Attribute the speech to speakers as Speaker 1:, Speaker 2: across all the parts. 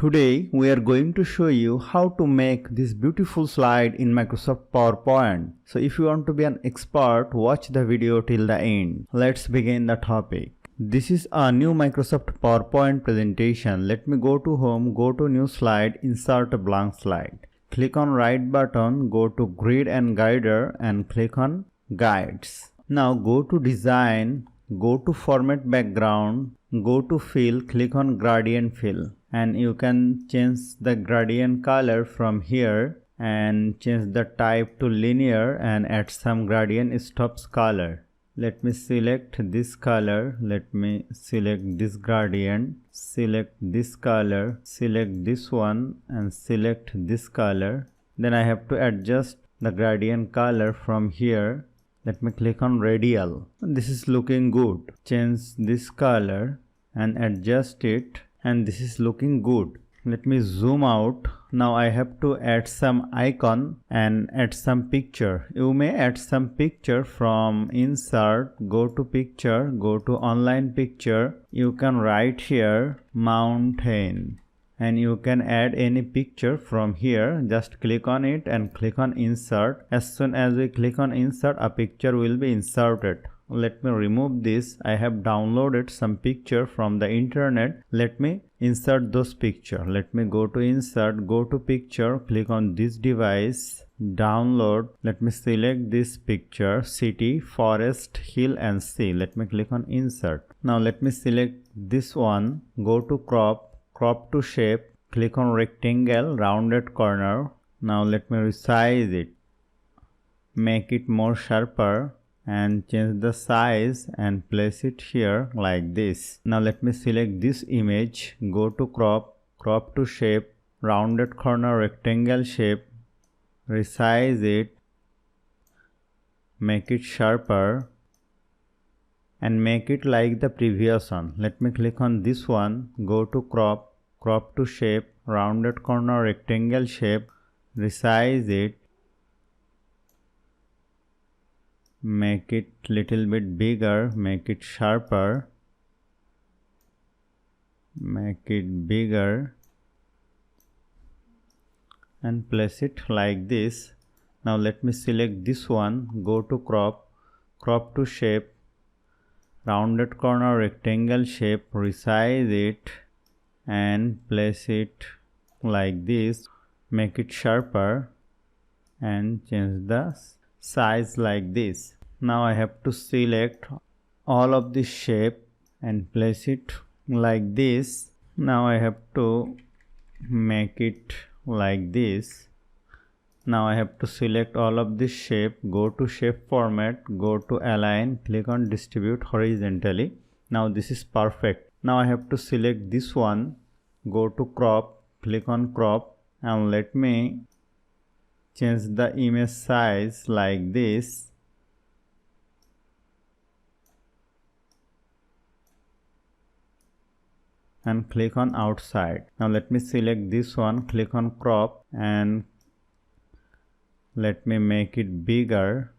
Speaker 1: Today we are going to show you how to make this beautiful slide in Microsoft PowerPoint. So if you want to be an expert, watch the video till the end. Let's begin the topic. This is a new Microsoft PowerPoint presentation. Let me go to Home, go to New Slide, insert a blank slide. Click on right button, go to Grid and Guider and click on Guides. Now go to Design, go to Format Background, go to Fill, click on Gradient Fill. And you can change the gradient color from here and change the type to linear and add some gradient stops color. Let me select this color, let me select this gradient, select this color, select this one and select this color. Then I have to adjust the gradient color from here. Let me click on radial. This is looking good. Change this color and adjust it. And this is looking good. Let me zoom out. Now I have to add some icon and add some picture. You may add some picture from insert, go to picture, go to online picture. You can write here mountain and you can add any picture from here. Just click on it and click on insert. As soon as we click on insert, a picture will be inserted. Let me remove this. I have downloaded some picture from the internet. Let me insert those picture. Let me go to insert, go to picture, click on this device, download. Let me select this picture, city, forest, hill and sea. Let me click on insert. Now let me select this one, go to crop, crop to shape, click on rectangle, rounded corner. Now let me resize it, make it more sharper and change the size and place it here like this. Now let me select this image, go to crop, crop to shape, rounded corner rectangle shape, resize it, make it sharper and make it like the previous one. Let me click on this one, go to crop, crop to shape, rounded corner rectangle shape, resize it, make it little bit bigger, make it sharper, make it bigger and place it like this. Now let me select this one, go to crop, crop to shape, rounded corner rectangle shape, resize it and place it like this, make it sharper and change the size like this. Now I have to select all of this shape and place it like this. Now I have to make it like this. Now I have to select all of this shape, go to shape format, go to align, click on distribute horizontally. Now this is perfect. Now I have to select this one, go to crop, click on crop and let me change the image size like this and click on outside. Now let me select this one, click on crop and let me make it bigger.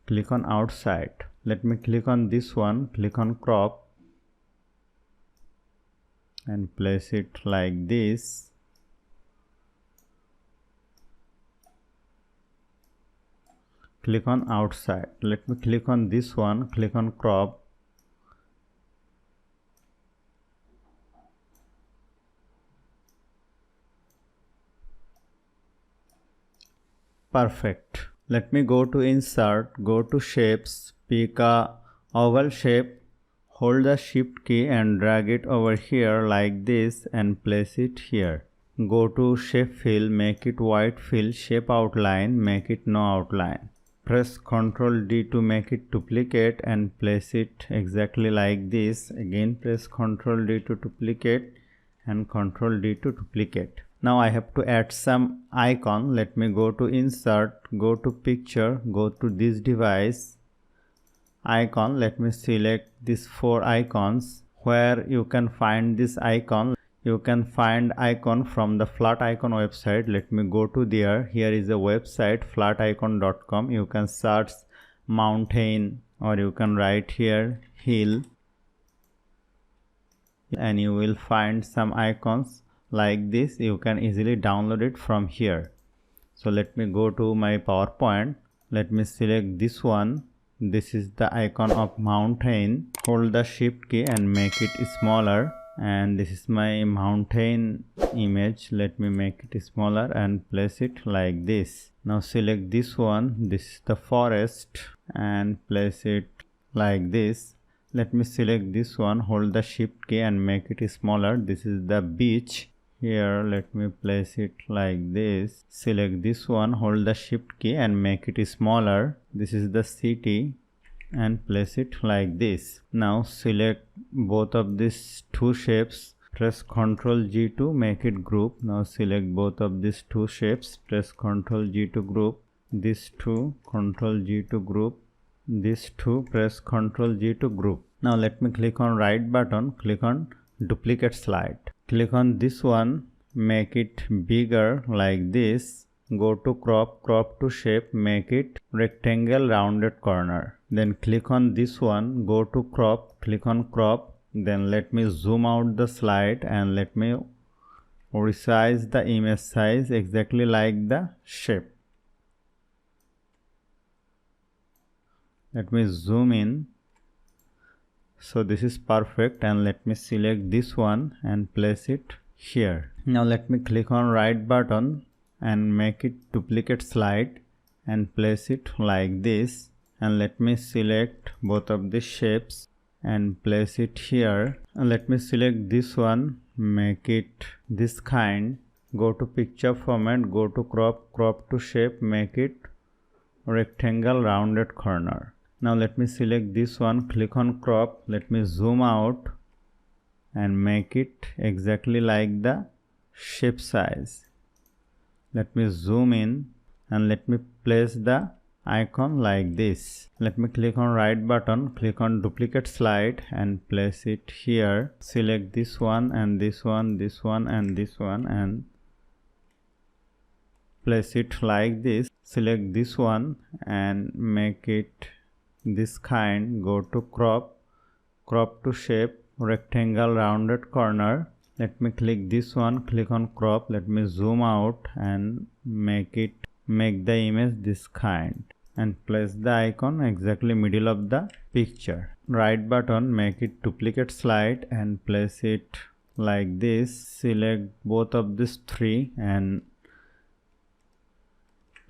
Speaker 1: Click on outside. Let me click on this one, click on crop and place it like this. Click on outside. Let me click on this one, click on crop. Perfect. Let me go to insert, go to shapes, pick a oval shape, hold the shift key and drag it over here like this and place it here. Go to shape fill, make it white fill, shape outline, make it no outline. Press Ctrl D to make it duplicate and place it exactly like this. Again press Ctrl D to duplicate and Ctrl D to duplicate. Now I have to add some icon. Let me go to insert, go to picture, go to this device, icon. Let me select these 4 icons. Where you can find this icon, you can find icon from the flat icon website. Let me go to there. Here is a website flaticon.com. You can search mountain, or you can write here hill, and you will find some icons like this. You can easily download it from here. So let me go to my PowerPoint. Let me select this one. This is the icon of mountain. Hold the shift key and make it smaller, and this is my mountain image. Let me make it smaller and place it like this. Now select this one. This is the forest, and place it like this. Let me select this one, hold the shift key and make it smaller. This is the beach. Here let me place it like this. Select this one, hold the shift key and make it smaller. This is the city, and place it like this. Now select both of these two shapes. Press Ctrl G to make it group. Now select both of these two shapes. Press Ctrl G to group. These two, Ctrl G to group. These two, press Ctrl G to group. Now let me click on right button, click on duplicate slide. Click on this one, make it bigger like this. Go to crop to shape, make it rectangle rounded corner. Then click on this one, go to crop, click on crop. Then let me zoom out the slide and let me resize the image size exactly like the shape. Let me zoom in. So this is perfect, and let me select this one and place it here. Now let me click on right button and make it duplicate slide and place it like this, and let me select both of the shapes and place it here. And let me select this one, make it this kind. Go to picture format, go to crop to shape, make it rectangle rounded corner. Now let me select this one, click on crop, let me zoom out and make it exactly like the shape size. Let me zoom in and let me place the icon like this. Let me click on right button, click on duplicate slide and place it here. Select this one and this one, this one and this one, and place it like this. Select this one and make it this kind. Go to crop to shape, rectangle rounded corner. Let me click this one, click on crop, let me zoom out and make the image this kind, and place the icon exactly middle of the picture. Right button, make it duplicate slide and place it like this. Select both of these three and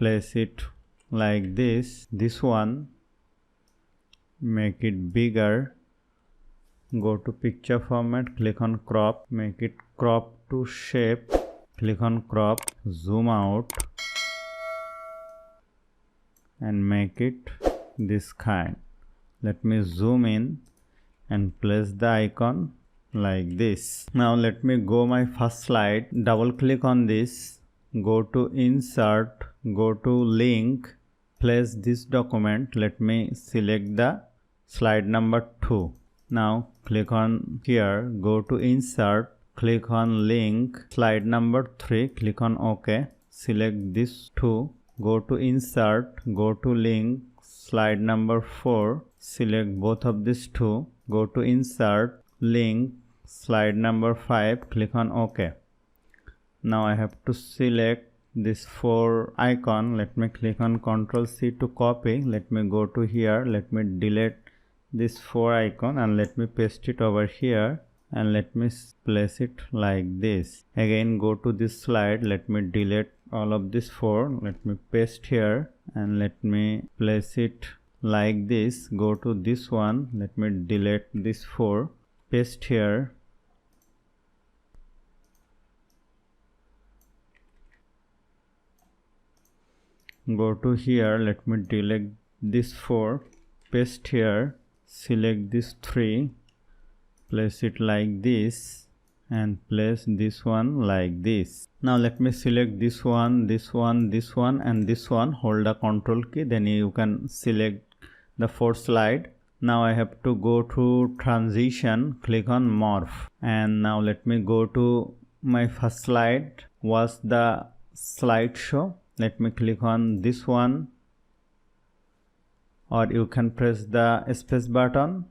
Speaker 1: place it like this. This one, make it bigger. Go to picture format, click on crop, make it crop to shape, click on crop, zoom out and make it this kind. Let me zoom in and place the icon like this. Now let me go my first slide, double click on this, go to insert, go to link, place this document. Let me select the slide number 2. Now click on here, go to insert, click on link, slide number 3, click on OK. Select this 2, go to insert, go to link, slide number 4, select both of these 2, go to insert, link, slide number 5, click on OK. Now I have to select this 4 icon. Let me click on Ctrl C to copy. Let me go to here, let me delete this 4 icon and let me paste it over here and let me place it like this. Again go to this slide, let me delete all of this 4, let me paste here and let me place it like this. Go to this one, let me delete this 4, paste here. Go to here, let me delete this 4, paste here. Select this 3, place it like this and place this one like this. Now let me select this one, this one, this one and this one. Hold the Ctrl key, then you can select the 4th slide. Now I have to go to transition, click on morph, and now let me go to my first slide was the slideshow. Let me click on this one, or you can press the space button.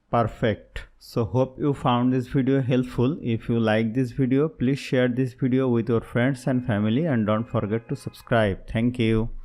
Speaker 1: Perfect. So hope you found this video helpful. If you like this video, please share this video with your friends and family, and don't forget to subscribe. Thank you.